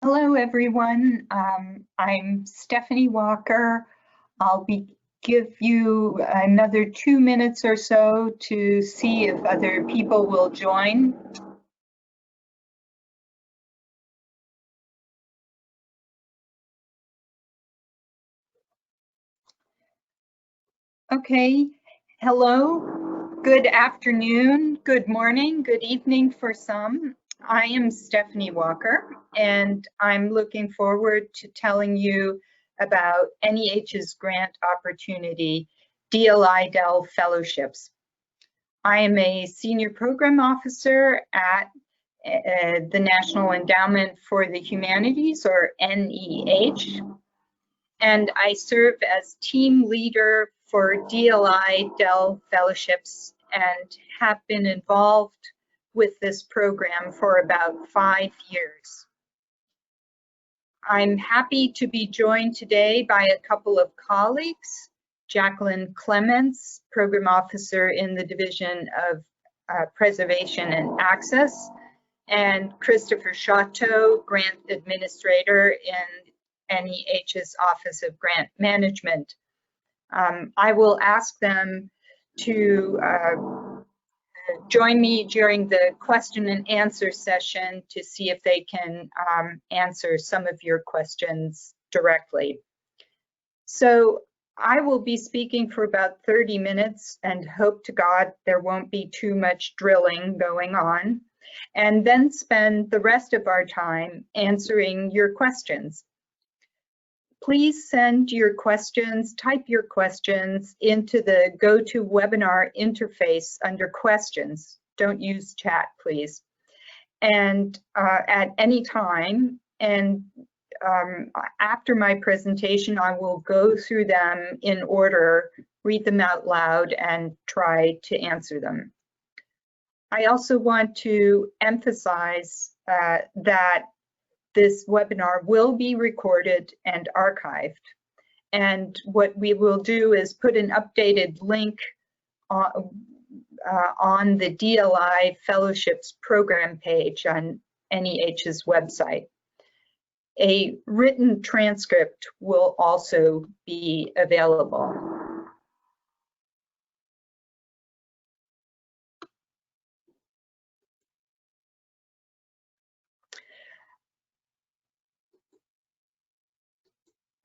Hello, everyone. I'm Stephanie Walker. I'll give you another 2 minutes or so to see if other people will join. Okay, hello, good afternoon, good morning, good evening for some. I am Stephanie Walker, and I'm looking forward to telling you about NEH's grant opportunity, DLI-DEL Fellowships. I am a senior program officer at the National Endowment for the Humanities, or NEH, and I serve as team leader for DLI-DEL Fellowships and have been involved with this program for about 5 years. I'm happy to be joined today by a couple of colleagues, Jacqueline Clements, Program Officer in the Division of Preservation and Access, and Christopher Chateau, Grant Administrator in NEH's Office of Grant Management. I will ask them to join me during the question and answer session to see if they can answer some of your questions directly. So I will be speaking for about 30 minutes and hope to God there won't be too much drilling going on, and then spend the rest of our time answering your questions. Please send your questions, type your questions into the GoToWebinar interface under questions. Don't use chat, please. And at any time, and after my presentation, I will go through them in order, read them out loud, and try to answer them. I also want to emphasize that this webinar will be recorded and archived. And what we will do is put an updated link on the DLI Fellowships program page on NEH's website. A written transcript will also be available.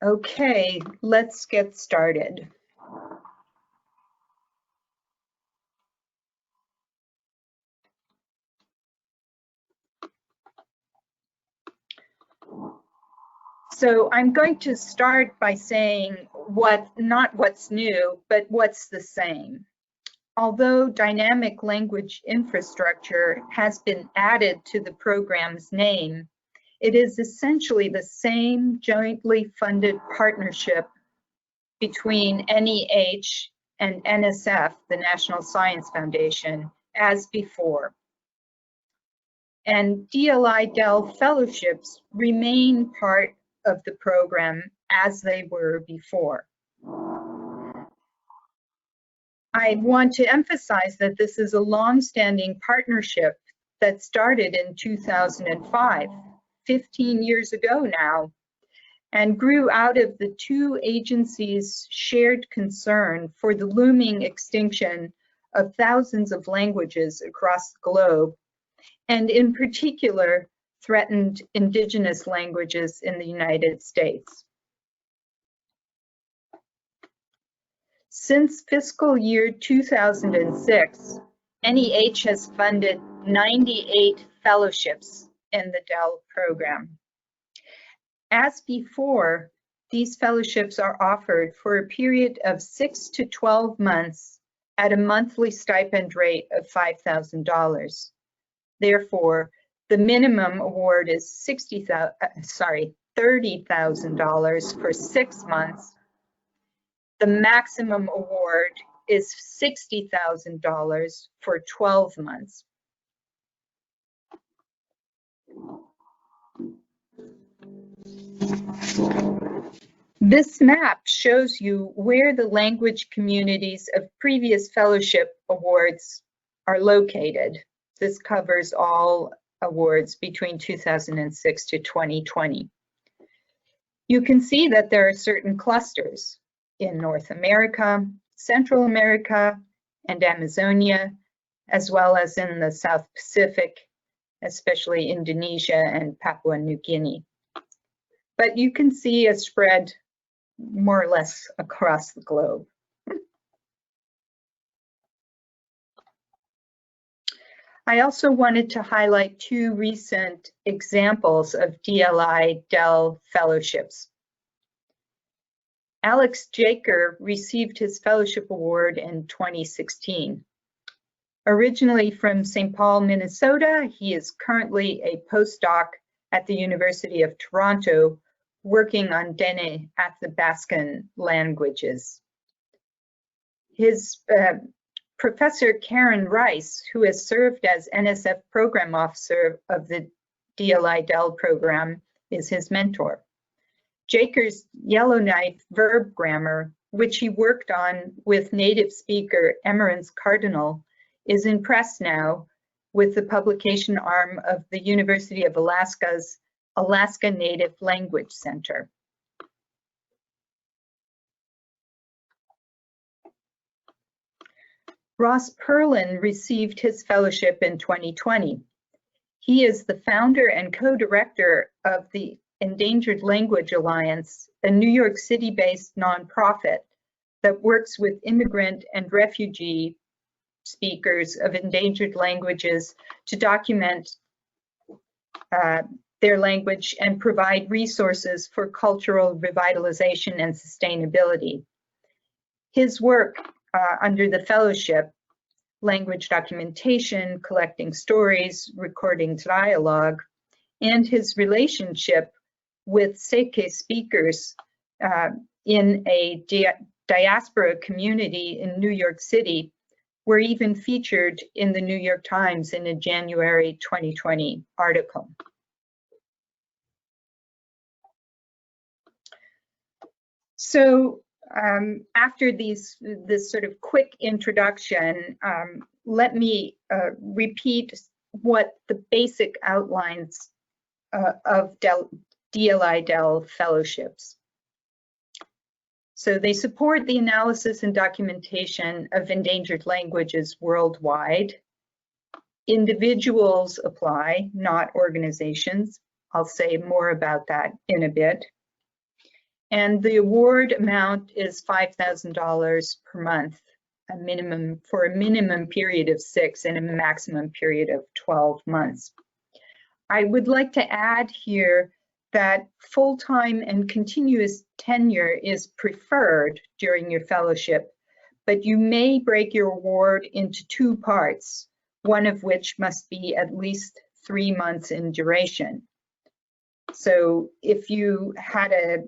Okay, let's get started. So I'm going to start by saying not what's new, but what's the same. Although dynamic language infrastructure has been added to the program's name, it is essentially the same jointly funded partnership between NEH and NSF, the National Science Foundation, as before. And DLI-DEL fellowships remain part of the program as they were before. I want to emphasize that this is a long-standing partnership that started in 2005. 15 years ago now, and grew out of the two agencies' shared concern for the looming extinction of thousands of languages across the globe, and in particular, threatened indigenous languages in the United States. Since fiscal year 2006, NEH has funded 98 fellowships in the DEL program. As before, these fellowships are offered for a period of 6 to 12 months at a monthly stipend rate of $5,000. Therefore, the minimum award is $30,000 for 6 months. The maximum award is $60,000 for 12 months. This map shows you where the language communities of previous fellowship awards are located. This covers all awards between 2006 to 2020. You can see that there are certain clusters in North America, Central America, and Amazonia, as well as in the South Pacific, especially Indonesia and Papua New Guinea. But you can see a spread more or less across the globe. I also wanted to highlight two recent examples of DLI-DEL fellowships. Alex Jaker received his fellowship award in 2016. Originally from St. Paul, Minnesota, he is currently a postdoc at the University of Toronto, working on Dene Athabascan languages. His Professor Karen Rice, who has served as NSF Program Officer of the DLI-DEL program, is his mentor. Jaker's Yellowknife verb grammar, which he worked on with native speaker Emerence Cardinal, is in press now with the publication arm of the University of Alaska's Alaska Native Language Center. Ross Perlin received his fellowship in 2020. He is the founder and co-director of the Endangered Language Alliance, a New York City-based nonprofit that works with immigrant and refugee speakers of endangered languages to document their language and provide resources for cultural revitalization and sustainability. His work under the fellowship, language documentation, collecting stories, recording dialogue, and his relationship with Seke speakers in a diaspora community in New York City were even featured in the New York Times in a January 2020 article. So after this sort of quick introduction, let me repeat what the basic outlines of DLI-DEL fellowships. So they support the analysis and documentation of endangered languages worldwide. Individuals apply, not organizations. I'll say more about that in a bit. And the award amount is $5,000 per month, for a minimum period of 6 and a maximum period of 12 months. I would like to add here that full-time and continuous tenure is preferred during your fellowship, but you may break your award into 2 parts, one of which must be at least 3 months in duration. So if you had a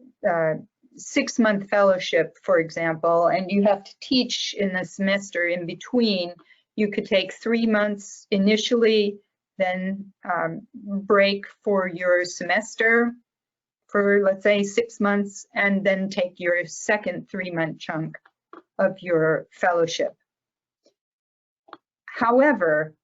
6-month fellowship, for example, and you have to teach in the semester in between, you could take 3 months initially, then break for your semester for, let's say, 6 months, and then take your second 3-month chunk of your fellowship. However,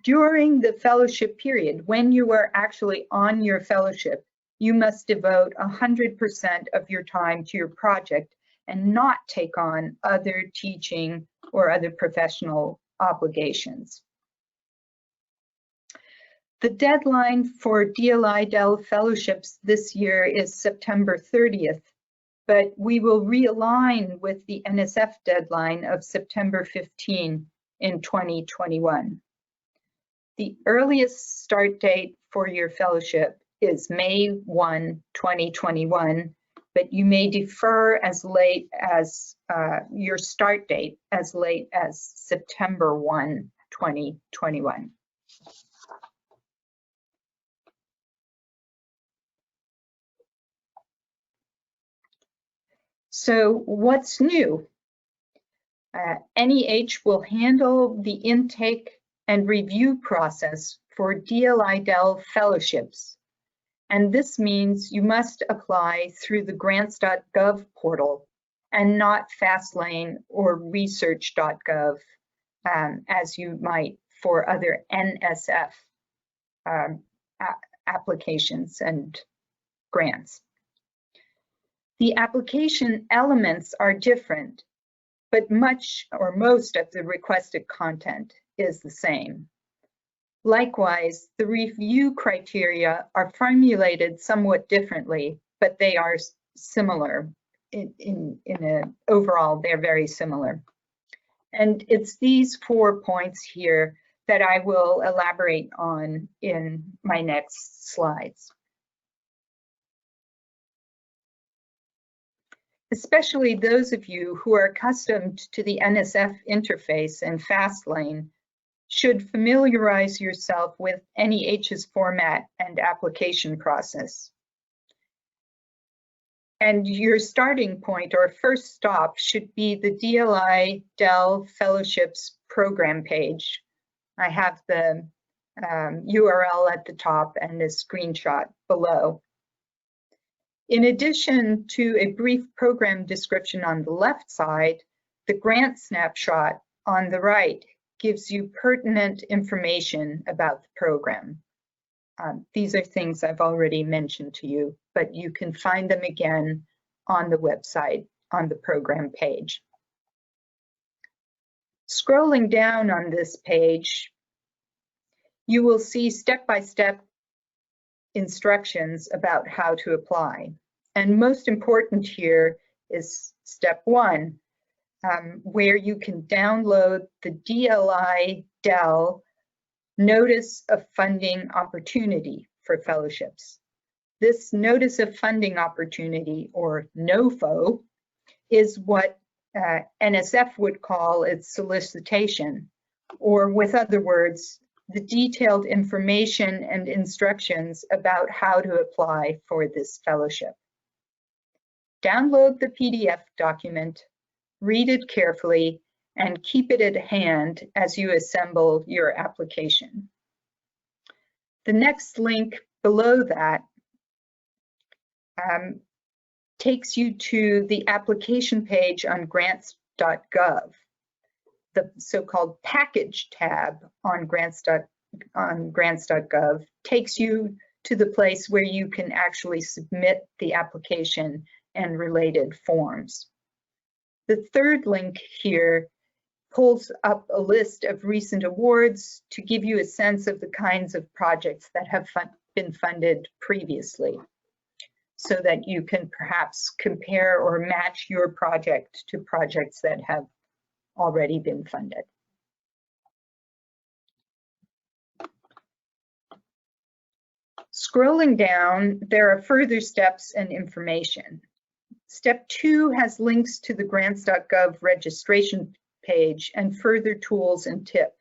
during the fellowship period, when you are actually on your fellowship, you must devote 100% of your time to your project and not take on other teaching or other professional obligations. The deadline for DLI-DEL fellowships this year is September 30th, but we will realign with the NSF deadline of September 15 in 2021. The earliest start date for your fellowship is May 1, 2021, but you may defer as late as your start date as late as September 1, 2021. So what's new? NEH will handle the intake and review process for DLI-DEL fellowships. And this means you must apply through the grants.gov portal and not Fastlane or research.gov as you might for other NSF applications and grants. The application elements are different, but much or most of the requested content is the same. Likewise, the review criteria are formulated somewhat differently, but they are similar. Overall, they're very similar. And it's these 4 points here that I will elaborate on in my next slides. Especially those of you who are accustomed to the NSF interface and FastLane should familiarize yourself with NEH's format and application process. And your starting point or first stop should be the DLI-DEL Fellowships program page. I have the URL at the top and a screenshot below. In addition to a brief program description on the left side, the grant snapshot on the right gives you pertinent information about the program. These are things I've already mentioned to you, but you can find them again on the website on the program page. Scrolling down on this page, you will see step-by-step instructions about how to apply. And most important here is step 1, where you can download the DLI-DEL Notice of Funding Opportunity for Fellowships. This Notice of Funding Opportunity, or NOFO, is what NSF would call its solicitation, or with other words, the detailed information and instructions about how to apply for this fellowship. Download the PDF document, read it carefully, and keep it at hand as you assemble your application. The next link below that takes you to the application page on grants.gov. The so-called package tab on grants.gov takes you to the place where you can actually submit the application and related forms. The third link here pulls up a list of recent awards to give you a sense of the kinds of projects that have been funded previously, so that you can perhaps compare or match your project to projects that have already been funded. Scrolling down, there are further steps and information. Step 2 has links to the grants.gov registration page and further tools and tips.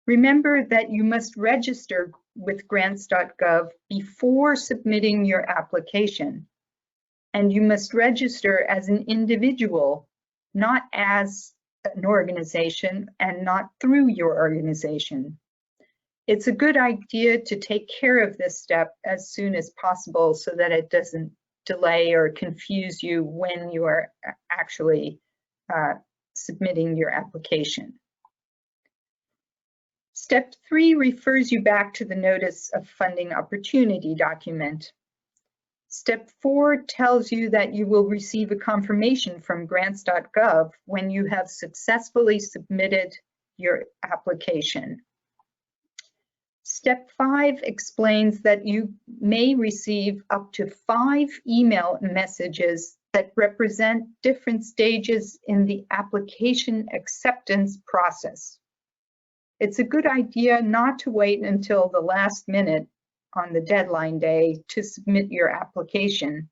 Remember that you must register with grants.gov before submitting your application, and you must register as an individual, not as an organization and not through your organization. It's a good idea to take care of this step as soon as possible so that it doesn't delay or confuse you when you are actually submitting your application. Step 3 refers you back to the Notice of Funding Opportunity document. Step 4 tells you that you will receive a confirmation from grants.gov when you have successfully submitted your application. Step 5 explains that you may receive up to 5 email messages that represent different stages in the application acceptance process. It's a good idea not to wait until the last minute on the deadline day to submit your application.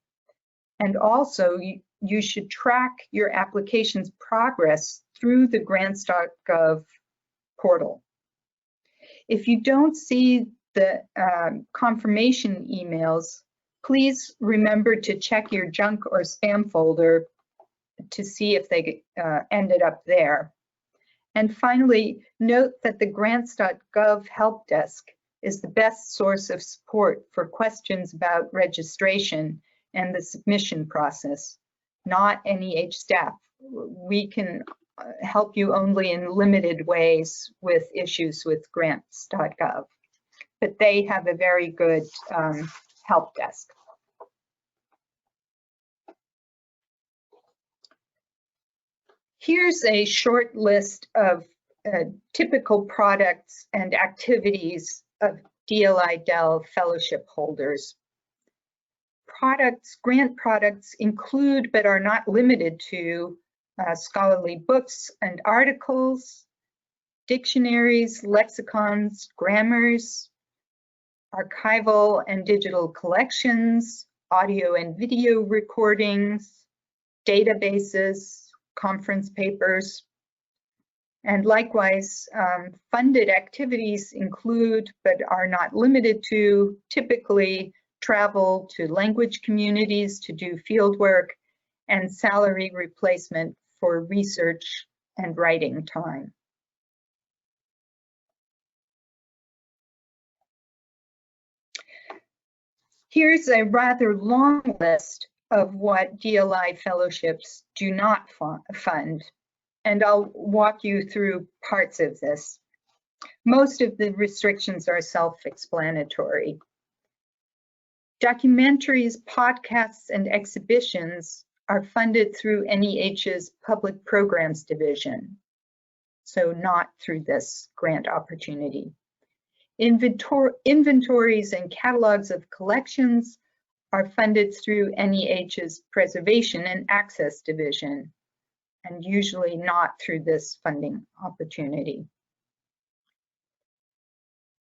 And also, you should track your application's progress through the grants.gov portal. If you don't see the confirmation emails, please remember to check your junk or spam folder to see if they ended up there. And finally, note that the grants.gov help desk is the best source of support for questions about registration and the submission process, not NEH staff. We can help you only in limited ways with issues with grants.gov. but they have a very good help desk. Here's a short list of typical products and activities of DLI-DEL fellowship holders. Grant products include but are not limited to scholarly books and articles, dictionaries, lexicons, grammars, archival and digital collections, audio and video recordings, databases, conference papers, and likewise, funded activities include but are not limited to typically travel to language communities to do field work and salary replacement for research and writing time. Here's a rather long list of what DLI fellowships do not fund, and I'll walk you through parts of this. Most of the restrictions are self-explanatory. Documentaries, podcasts, and exhibitions are funded through NEH's Public Programs Division, so not through this grant opportunity. Inventories and catalogs of collections are funded through NEH's Preservation and Access Division, and usually not through this funding opportunity.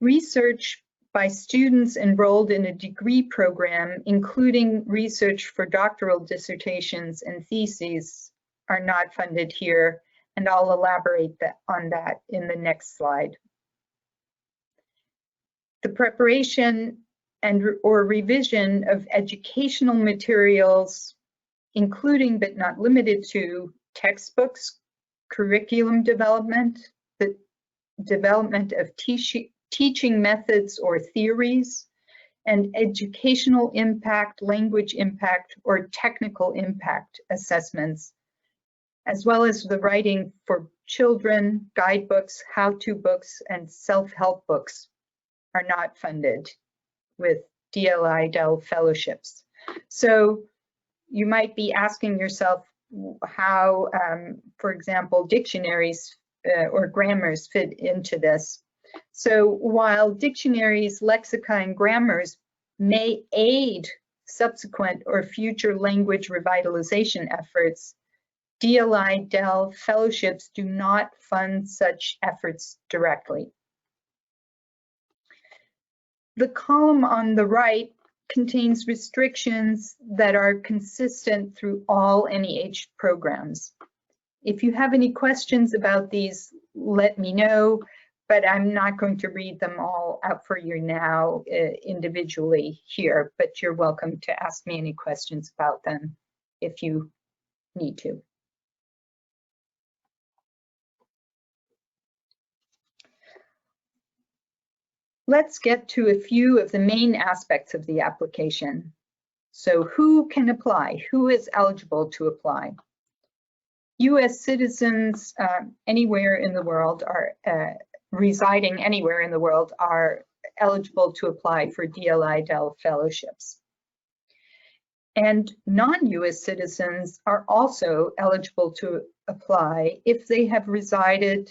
Research by students enrolled in a degree program, including research for doctoral dissertations and theses, are not funded here, and I'll elaborate on that in the next slide. The preparation or revision of educational materials, including but not limited to textbooks, curriculum development, the development of teaching methods or theories, and educational impact, language impact, or technical impact assessments, as well as the writing for children, guidebooks, how-to books, and self-help books are not funded with DLI-DEL fellowships. So you might be asking yourself how, for example, dictionaries or grammars fit into this. So while dictionaries, lexicon, grammars may aid subsequent or future language revitalization efforts, DLI-DEL fellowships do not fund such efforts directly. The column on the right contains restrictions that are consistent through all NEH programs. If you have any questions about these, let me know, but I'm not going to read them all out for you now individually here, but you're welcome to ask me any questions about them if you need to. Let's get to a few of the main aspects of the application. So who can apply? Who is eligible to apply? US citizens anywhere in the world are residing anywhere in the world are eligible to apply for DLI-DEL fellowships. And non-US citizens are also eligible to apply if they have resided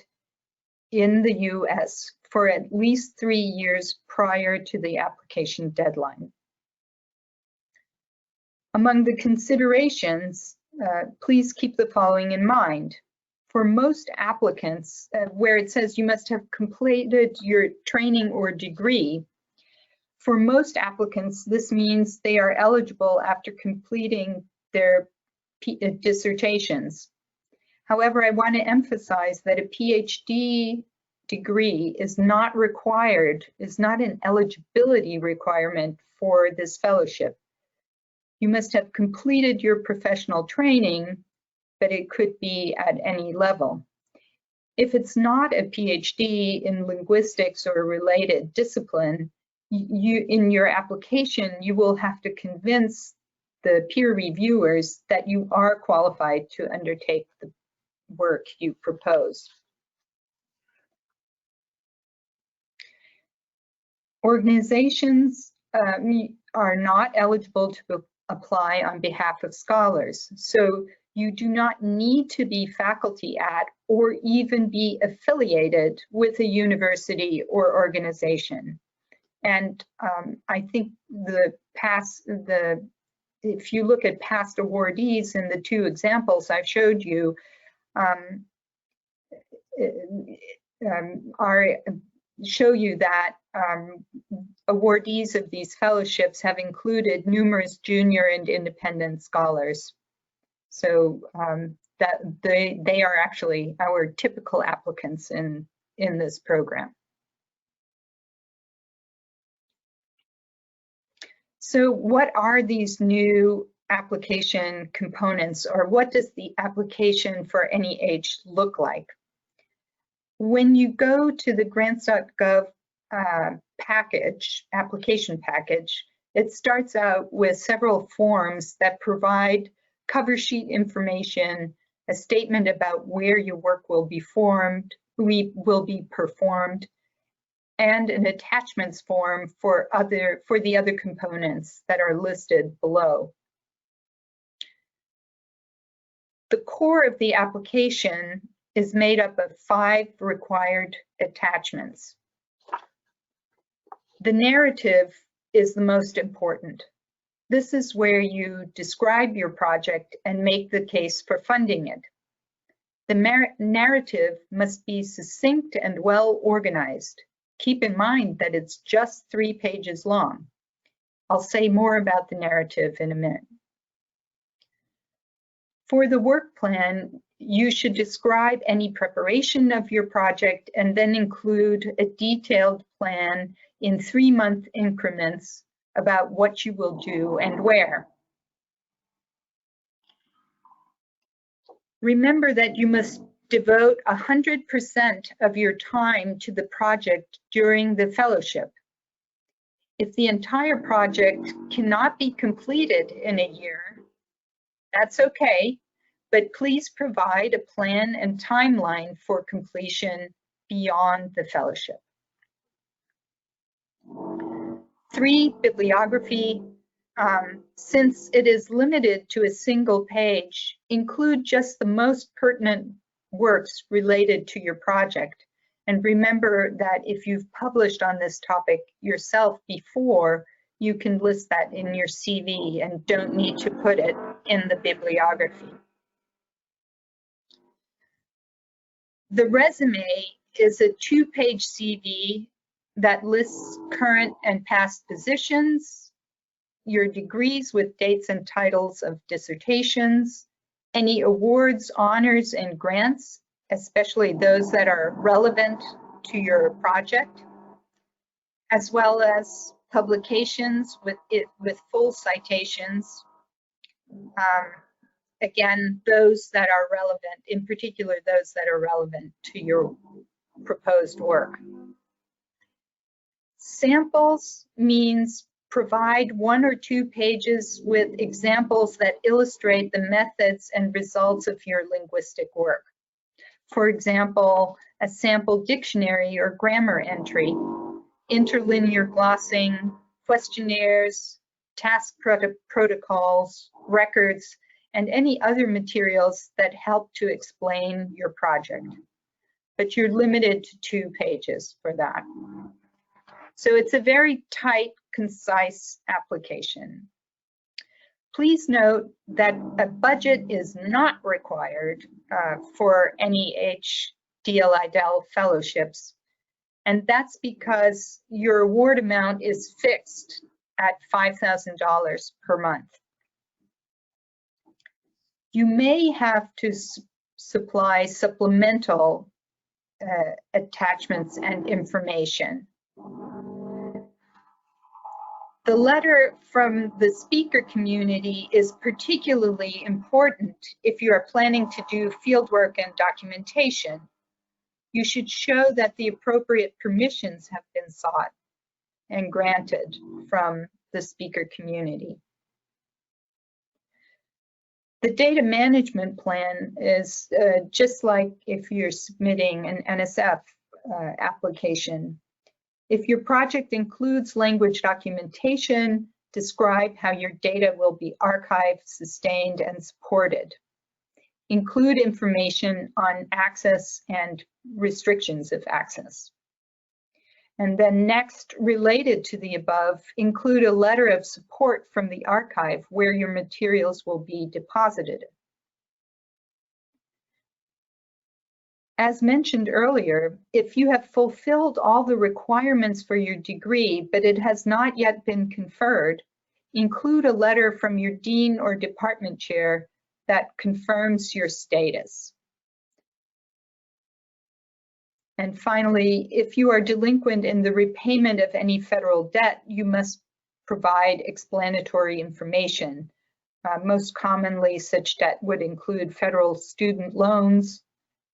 in the US for at least 3 years prior to the application deadline. Among the considerations, please keep the following in mind. For most applicants, where it says you must have completed your training or degree, for most applicants, this means they are eligible after completing their dissertations. However, I want to emphasize that a PhD degree is not required, is not an eligibility requirement for this fellowship. You must have completed your professional training, but it could be at any level. If it's not a PhD in linguistics or a related discipline, in your application, you will have to convince the peer reviewers that you are qualified to undertake the work you propose. Organizations are not eligible to apply on behalf of scholars, so you do not need to be faculty at or even be affiliated with a university or organization. And I think if you look at past awardees in the two examples I've showed you, show you that awardees of these fellowships have included numerous junior and independent scholars. So that they are actually our typical applicants in this program. So what are these new application components, or what does the application for NEH look like? When you go to the grants.gov application package, it starts out with several forms that provide cover sheet information, a statement about where your work will be performed, and an attachments form for the other components that are listed below. The core of the application is made up of 5 required attachments. The narrative is the most important. This is where you describe your project and make the case for funding it. The narrative must be succinct and well organized. Keep in mind that it's just 3 pages long. I'll say more about the narrative in a minute. For the work plan, you should describe any preparation of your project and then include a detailed plan in 3-month increments about what you will do and where. Remember that you must devote 100% of your time to the project during the fellowship. If the entire project cannot be completed in a year, that's okay, but please provide a plan and timeline for completion beyond the fellowship. 3, bibliography. Since it is limited to a single page, include just the most pertinent works related to your project. And remember that if you've published on this topic yourself before, you can list that in your CV and don't need to put it in the bibliography. The resume is a 2-page CV that lists current and past positions, your degrees with dates and titles of dissertations, any awards, honors, and grants, especially those that are relevant to your project, as well as publications with full citations. Again, those that are relevant, in particular those that are relevant to your proposed work. Samples means provide 1 or 2 pages with examples that illustrate the methods and results of your linguistic work. For example, a sample dictionary or grammar entry, interlinear glossing, questionnaires, task protocols, records, and any other materials that help to explain your project. But you're limited to 2 pages for that. So it's a very tight, concise application. Please note that a budget is not required for NEH DLI-DEL fellowships, and that's because your award amount is fixed at $5,000 per month. You may have to supply supplemental attachments and information. The letter from the speaker community is particularly important if you are planning to do fieldwork and documentation. You should show that the appropriate permissions have been sought and granted from the speaker community. The data management plan is just like if you're submitting an NSF application. If your project includes language documentation, describe how your data will be archived, sustained, and supported. Include information on access and restrictions of access. And then next, related to the above, include a letter of support from the archive where your materials will be deposited. As mentioned earlier, if you have fulfilled all the requirements for your degree, but it has not yet been conferred, include a letter from your dean or department chair that confirms your status. And finally, if you are delinquent in the repayment of any federal debt, you must provide explanatory information. Most commonly, such debt would include federal student loans,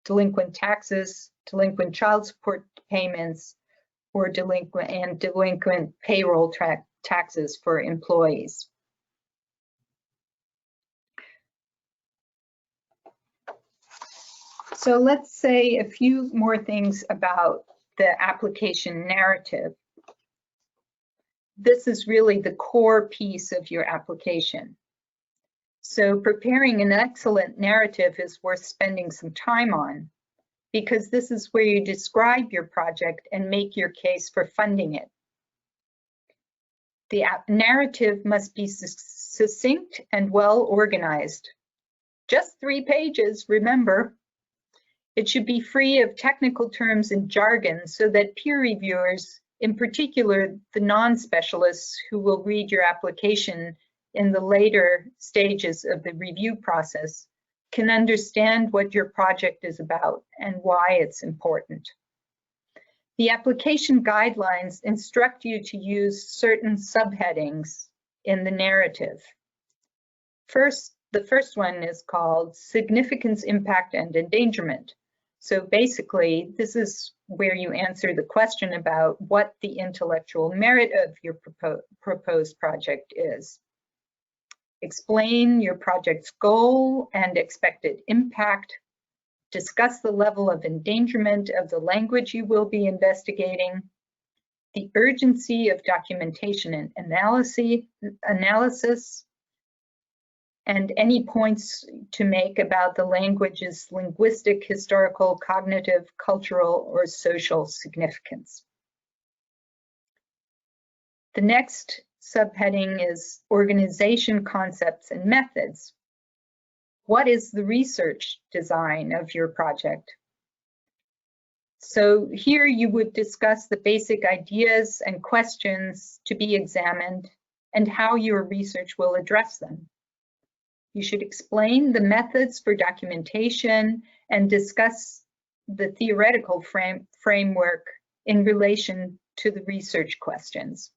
delinquent taxes, delinquent child support payments, or delinquent payroll taxes for employees. So let's say a few more things about the application narrative. This is really the core piece of your application. So preparing an excellent narrative is worth spending some time on, because this is where you describe your project and make your case for funding it. The narrative must be succinct and well organized. Just 3 pages, remember. It should be free of technical terms and jargon so that peer reviewers, in particular the non-specialists who will read your application in the later stages of the review process, can understand what your project is about and why it's important. The application guidelines instruct you to use certain subheadings in the narrative. The first one is called Significance, Impact, and Endangerment. So basically, this is where you answer the question about what the intellectual merit of your proposed project is. Explain your project's goal and expected impact. Discuss the level of endangerment of the language you will be investigating. The urgency of documentation and analysis. And any points to make about the language's linguistic, historical, cognitive, cultural, or social significance. The next subheading is organization, concepts, and methods. What is the research design of your project? So here you would discuss the basic ideas and questions to be examined and how your research will address them. You should explain the methods for documentation and discuss the theoretical framework in relation to the research questions.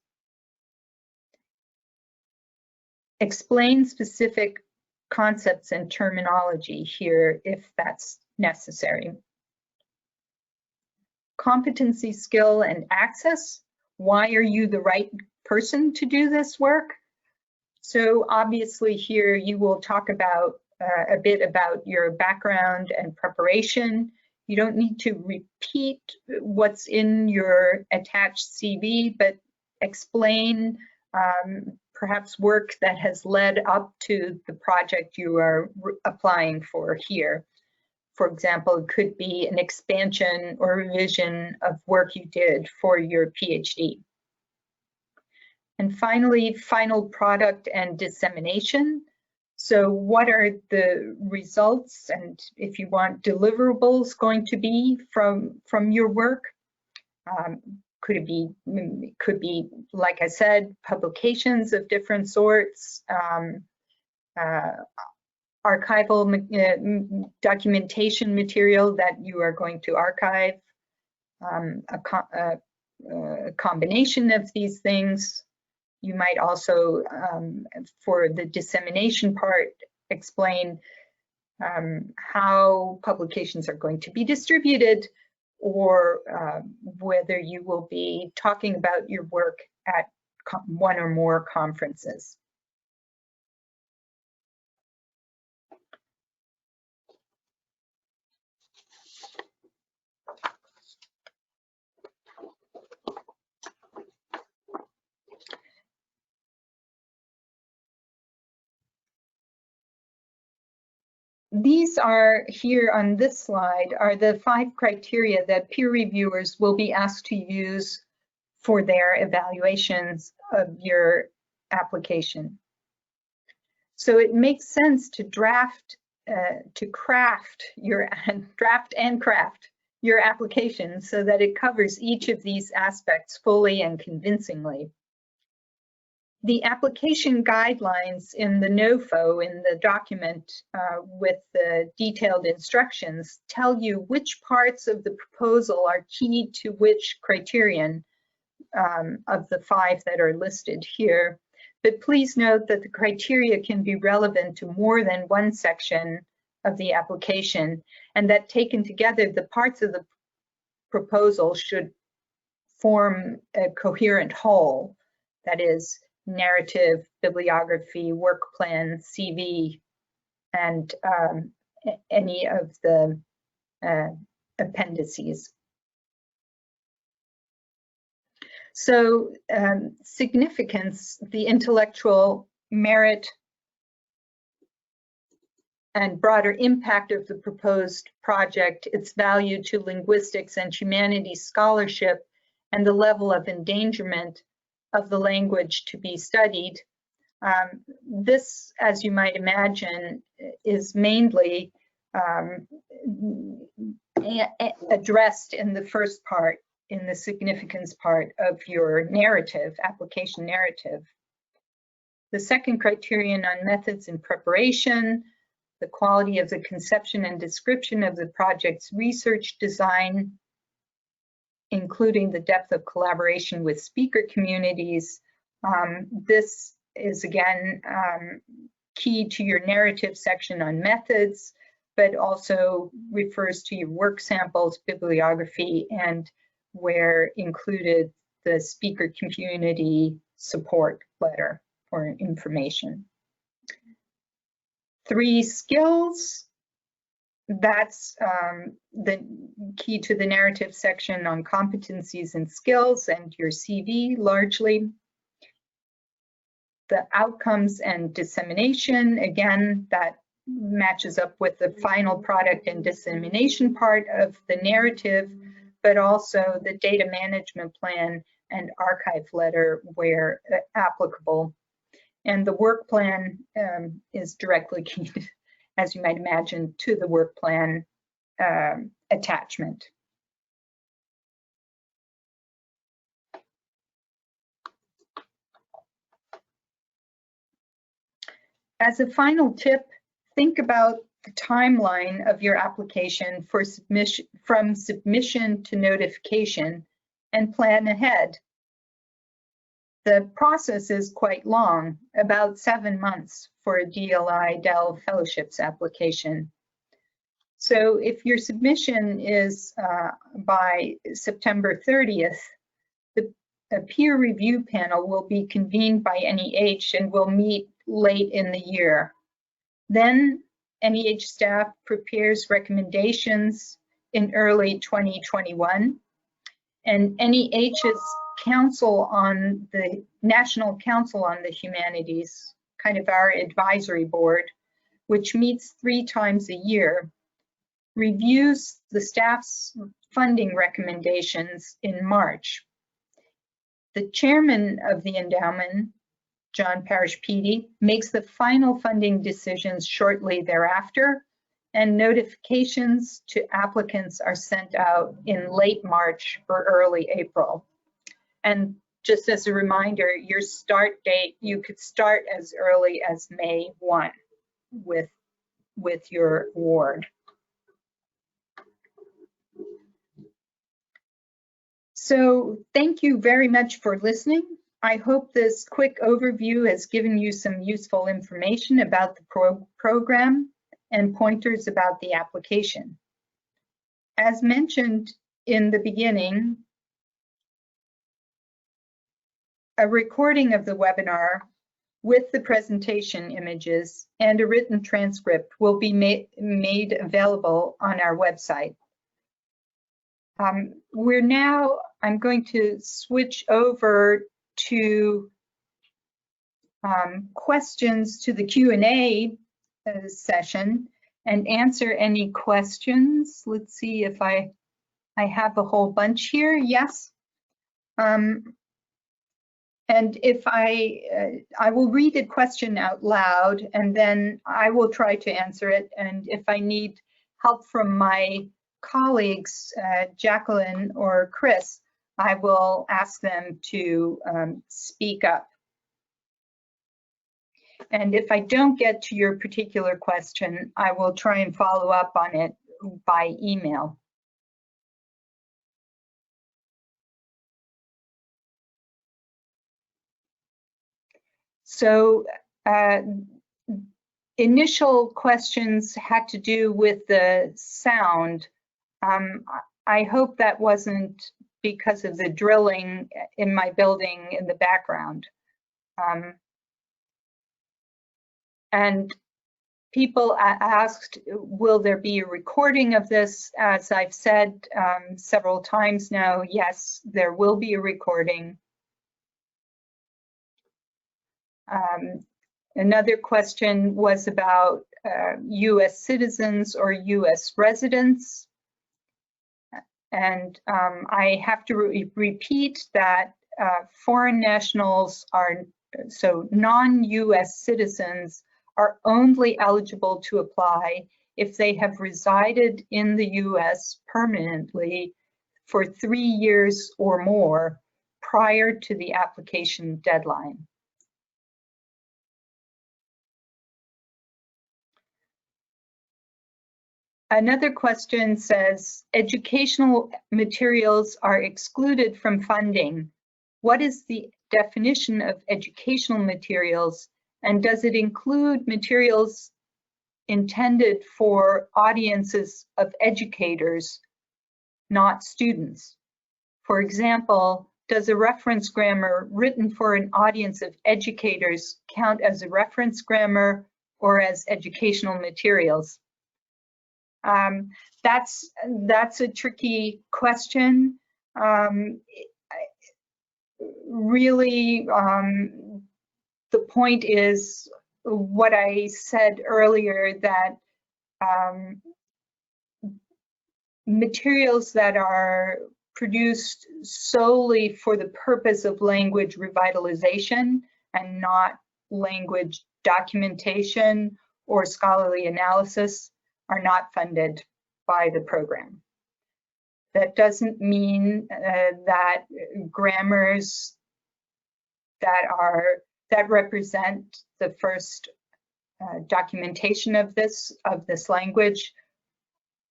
Explain specific concepts and terminology here if that's necessary. Competency, skill, and access. Why are you the right person to do this work? So obviously here you will talk about a bit about your background and preparation. You don't need to repeat what's in your attached CV, but explain perhaps work that has led up to the project you are applying for here. For example, it could be an expansion or revision of work you did for your PhD. And finally, final product and dissemination. So what are the results and, if you want, deliverables going to be from your work? Could be, like I said, publications of different sorts, archival documentation material that you are going to archive, a combination of these things. You might also, for the dissemination part, explain how publications are going to be distributed, or whether you will be talking about your work at one or more conferences. These are here on this slide are the 5 criteria that peer reviewers will be asked to use for their evaluations of your application. So it makes sense to craft your application so that it covers each of these aspects fully and convincingly. The application guidelines in the NOFO, in the document with the detailed instructions, tell you which parts of the proposal are key to which criterion of the 5 that are listed here. But please note that the criteria can be relevant to more than one section of the application, and that taken together, the parts of the proposal should form a coherent whole. That is, narrative, bibliography, work plan, CV, and any of the appendices. So significance, the intellectual merit and broader impact of the proposed project, its value to linguistics and humanities scholarship, and the level of endangerment of the language to be studied. This, as you might imagine, is mainly addressed in the first part, in the significance part of your narrative, application narrative. The second criterion on methods and preparation, the quality of the conception and description of the project's research design, including the depth of collaboration with speaker communities. This is again key to your narrative section on methods, but also refers to your work samples, bibliography, and where included the speaker community support letter for information. 3 skills, that's the key to the narrative section on competencies and skills and your CV largely. The outcomes and dissemination, again, that matches up with the final product and dissemination part of the narrative, but also the data management plan and archive letter where applicable. And the work plan is directly key, as you might imagine, to the work plan attachment. As a final tip, think about the timeline of your application for submission, from submission to notification, and plan ahead. The process is quite long, about 7 months for a DLI-DEL fellowships application. So if your submission is by September 30th, a peer review panel will be convened by NEH and will meet late in the year. Then NEH staff prepares recommendations in early 2021, and NEH's Council on the National Council on the Humanities, kind of our advisory board, which meets 3 times a year, reviews the staff's funding recommendations in March. The chairman of the endowment, John Parrish-Peedy, makes the final funding decisions shortly thereafter, and notifications to applicants are sent out in late March or early April. And just as a reminder, your start date, you could start as early as May 1 with your award. So thank you very much for listening. I hope this quick overview has given you some useful information about the program and pointers about the application. As mentioned in the beginning, a recording of the webinar with the presentation images and a written transcript will be made available on our website. I'm going to switch over to questions to the Q&A session. and answer any questions. Let's see if I have a whole bunch here. Yes. And if I will read a question out loud, and then I will try to answer it. And if I need help from my colleagues, Jacqueline or Chris, I will ask them to speak up. And if I don't get to your particular question, I will try and follow up on it by email. So initial questions had to do with the sound. I hope that wasn't because of the drilling in my building in the background. And people asked, will there be a recording of this? As I've said several times now, yes, there will be a recording. Another question was about US citizens or US residents. And I have to repeat that foreign nationals are, so non-US citizens are only eligible to apply if they have resided in the US permanently for 3 years or more prior to the application deadline. Another question says, educational materials are excluded from funding. What is the definition of educational materials, and does it include materials intended for audiences of educators, not students? For example, does a reference grammar written for an audience of educators count as a reference grammar or as educational materials? That's a tricky question. Really, the point is what I said earlier, that materials that are produced solely for the purpose of language revitalization and not language documentation or scholarly analysis are not funded by the program. That doesn't mean that grammars that represent the first documentation of this language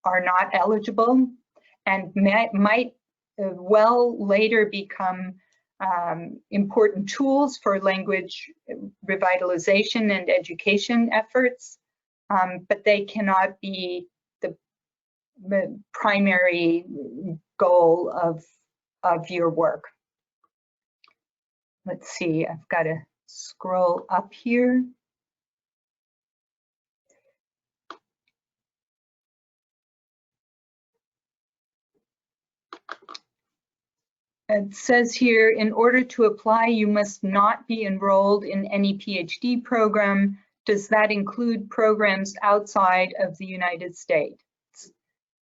are not eligible, and might well later become important tools for language revitalization and education efforts. But they cannot be the primary goal of your work. Let's see, I've got to scroll up here. It says here, in order to apply, you must not be enrolled in any PhD program. Does that include programs outside of the United States?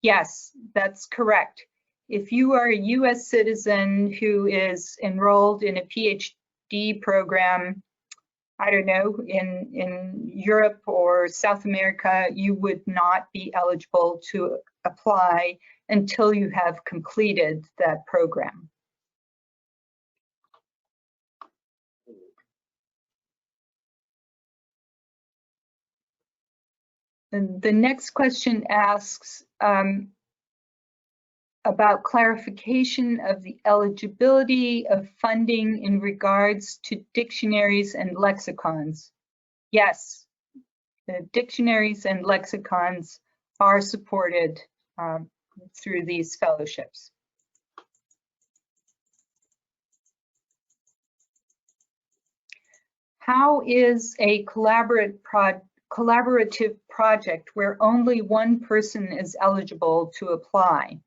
Yes, that's correct. If you are a US citizen who is enrolled in a PhD program, I don't know, in Europe or South America, you would not be eligible to apply until you have completed that program. And the next question asks about clarification of the eligibility of funding in regards to dictionaries and lexicons. Yes, the dictionaries and lexicons are supported through these fellowships. How is a collaborative project where only one person is eligible to apply?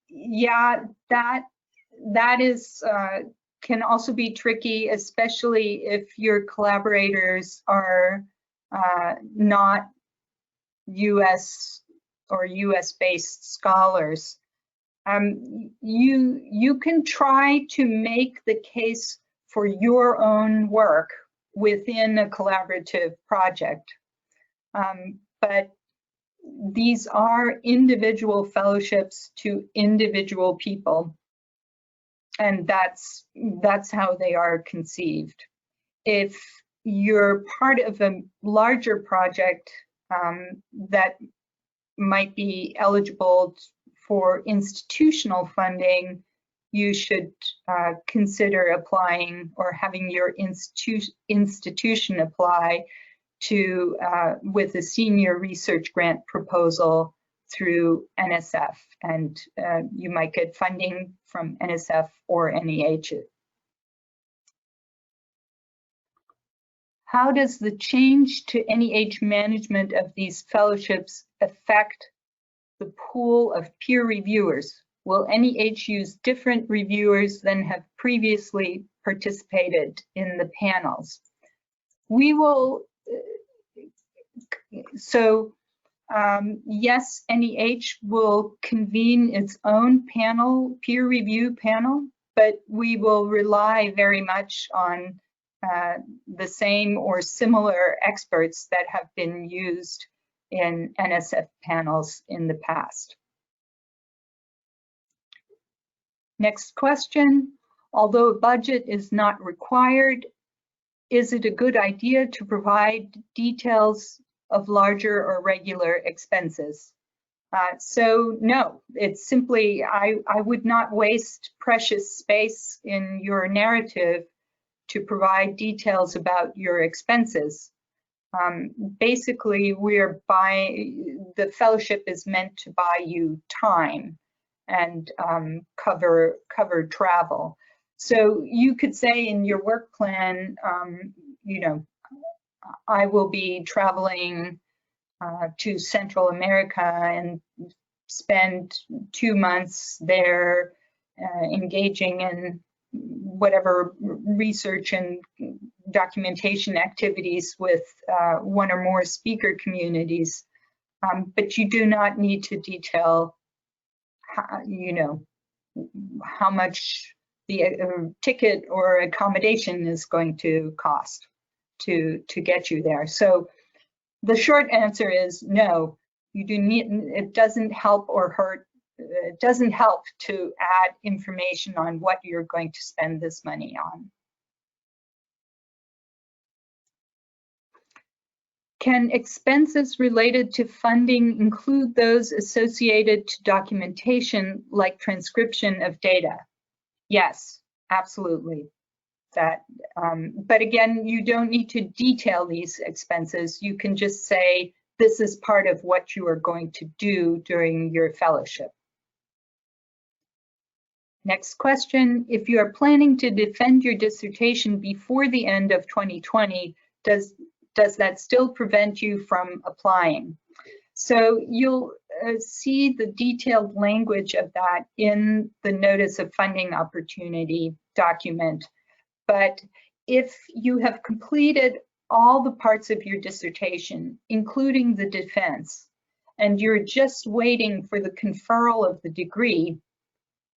Yeah, that is can also be tricky, especially if your collaborators are not US or US-based scholars. You can try to make the case for your own work within a collaborative project, but these are individual fellowships to individual people, and that's how they are conceived. If you're part of a larger project that might be eligible for institutional funding, you should consider applying or having your institution apply to with a senior research grant proposal through NSF, and you might get funding from NSF or NEH. How does the change to NEH management of these fellowships affect the pool of peer reviewers? Will NEH use different reviewers than have previously participated in the panels? We will, yes, NEH will convene its own panel, peer review panel, but we will rely very much on the same or similar experts that have been used in NSF panels in the past. Next question, although a budget is not required, is it a good idea to provide details of larger or regular expenses? So no, it's simply, I would not waste precious space in your narrative to provide details about your expenses. Basically, the fellowship is meant to buy you time and cover travel. So you could say in your work plan, you know, I will be traveling to Central America and spend 2 months there engaging in whatever research and documentation activities with one or more speaker communities, but you do not need to detail, you know, how much the ticket or accommodation is going to cost to get you there. So the short answer is no, you do need, it doesn't help or hurt. It doesn't help to add information on what you're going to spend this money on. Can expenses related to funding include those associated to documentation like transcription of data? Yes, absolutely. That, but again, you don't need to detail these expenses. You can just say, this is part of what you are going to do during your fellowship. Next question, if you are planning to defend your dissertation before the end of 2020, does that still prevent you from applying? So you'll see the detailed language of that in the Notice of Funding Opportunity document. But if you have completed all the parts of your dissertation, including the defense, and you're just waiting for the conferral of the degree,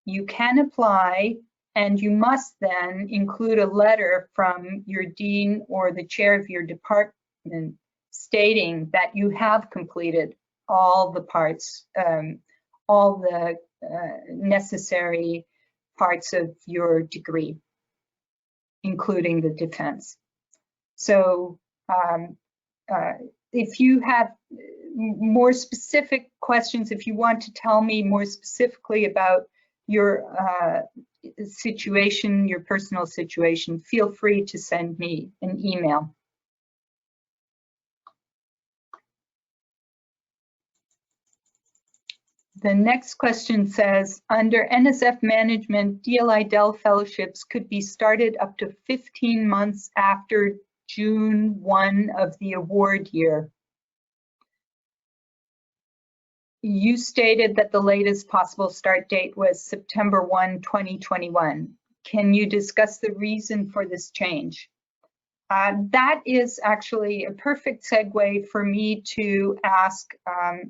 you can apply, and you must then include a letter from your dean or the chair of your department stating that you have completed all the parts, all the necessary parts of your degree, including the defense. So if you have more specific questions, if you want to tell me more specifically about your situation, your personal situation, feel free to send me an email. The next question says, under NSF management, DLI-DEL fellowships could be started up to 15 months after June 1 of the award year. You stated that the latest possible start date was September 1, 2021. Can you discuss the reason for this change? That is actually a perfect segue for me to ask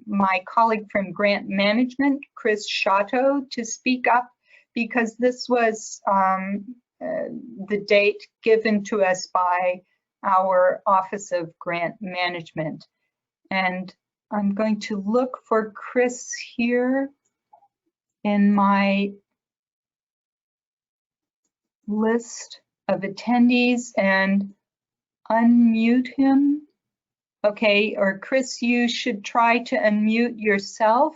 my colleague from Grant Management, Chris Chateau, to speak up, because this was the date given to us by our Office of Grant Management. And I'm going to look for Chris here in my list of attendees and unmute him. Okay, or Chris, you should try to unmute yourself.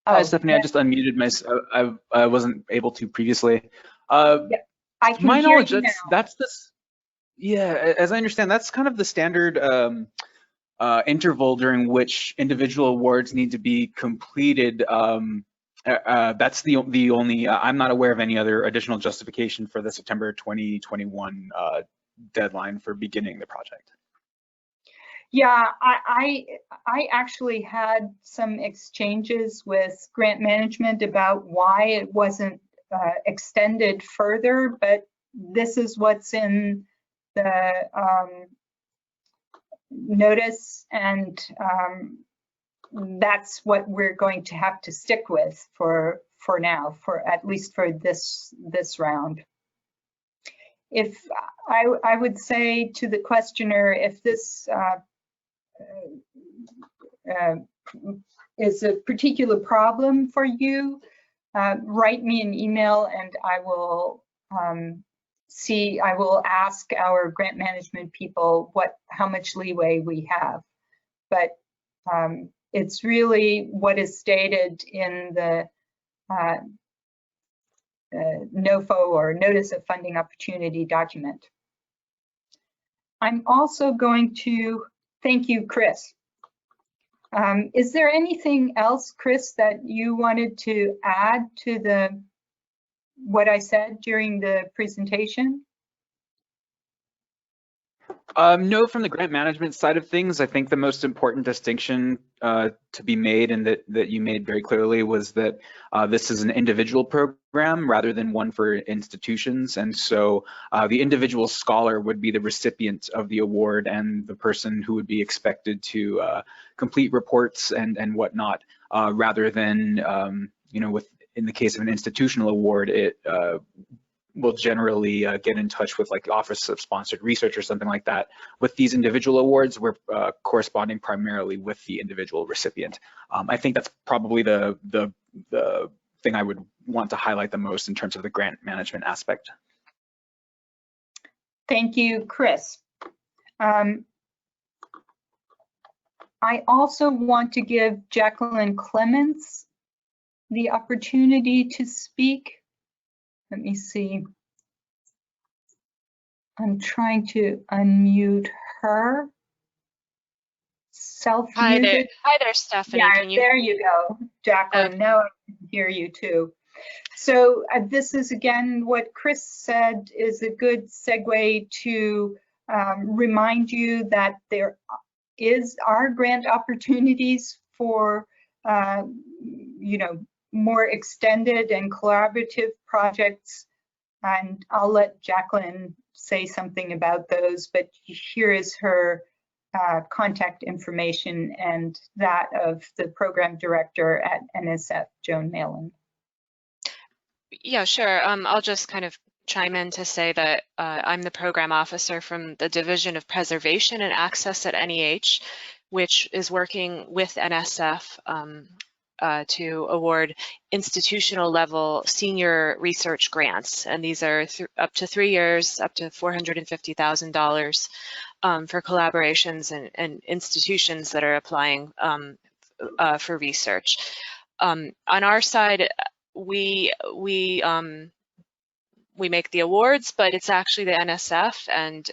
Hi, Stephanie, I just unmuted myself. I wasn't able to previously. Yeah, I can hear knowledge, you that's this. Yeah, as I understand, that's kind of the standard interval during which individual awards need to be completed. That's the only. I'm not aware of any other additional justification for the September 2021 deadline for beginning the project. Yeah, I actually had some exchanges with Grant Management about why it wasn't extended further, but this is what's in the notice, and that's what we're going to have to stick with for now, for at least for this round. If I would say to the questioner, if this is a particular problem for you, write me an email and I will I will ask our grant management people how much leeway we have. But it's really what is stated in the NOFO, or Notice of Funding Opportunity document. I'm also going to thank you, Chris. Is there anything else, Chris, that you wanted to add to what I said during the presentation? No, from the grant management side of things, I think the most important distinction to be made, and that you made very clearly, was that this is an individual program rather than one for institutions. And so the individual scholar would be the recipient of the award and the person who would be expected to complete reports and whatnot, rather than, in the case of an institutional award, it will generally get in touch with like the Office of Sponsored Research or something like that. With these individual awards, we're corresponding primarily with the individual recipient. I think that's probably the thing I would want to highlight the most in terms of the grant management aspect. Thank you, Chris. I also want to give Jacqueline Clements the opportunity to speak. Let me see. I'm trying to unmute her. Self-muted. Hi there, Stephanie. Yeah, there you go, Jacqueline. Now I can hear you too. So this is, again, what Chris said is a good segue to remind you that there are grant opportunities for more extended and collaborative projects, and I'll let Jacqueline say something about those, but here is her contact information and that of the program director at NSF, Joan Malin. Yeah, sure. I'll just kind of chime in to say that I'm the program officer from the Division of Preservation and Access at NEH, which is working with NSF to award institutional level senior research grants. And these are up to 3 years, up to $450,000 for collaborations and institutions that are applying for research. On our side, we make the awards, but it's actually the NSF and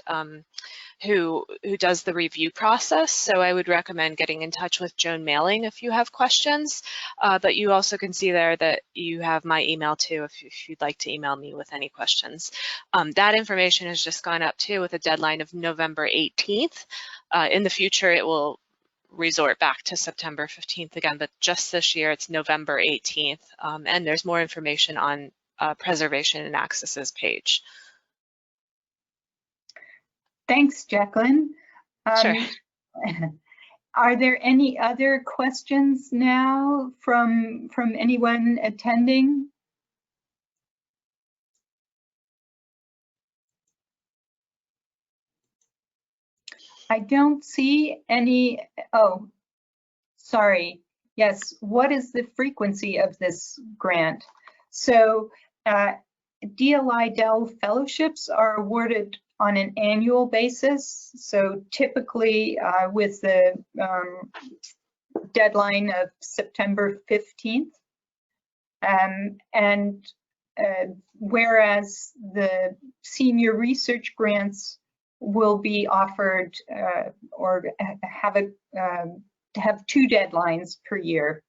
who does the review process. So I would recommend getting in touch with Joan Mailing if you have questions. But you also can see there that you have my email too if you'd like to email me with any questions. That information has just gone up too with a deadline of November 18th. In the future, it will resort back to September 15th again, but just this year it's November 18th. And there's more information on Preservation and Access's page. Thanks, Jacqueline. Sure. Are there any other questions now from anyone attending? I don't see any. Oh, sorry. Yes, what is the frequency of this grant? So DLI-DEL fellowships are awarded on an annual basis. So typically with the deadline of September 15th. Whereas the senior research grants will be offered or have 2 deadlines per year.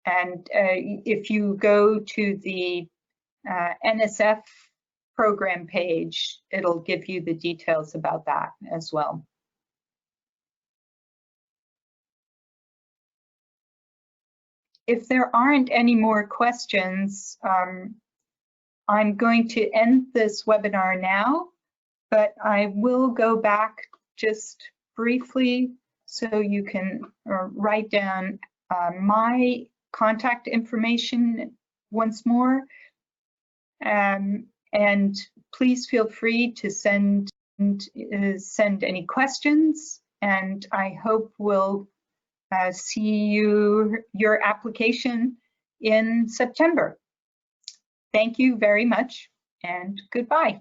And if you go to the NSF program page, it'll give you the details about that as well. If there aren't any more questions, I'm going to end this webinar now, but I will go back just briefly so you can write down my contact information once more. And please feel free to send any questions, and I hope we'll see your application in September. Thank you very much, and goodbye.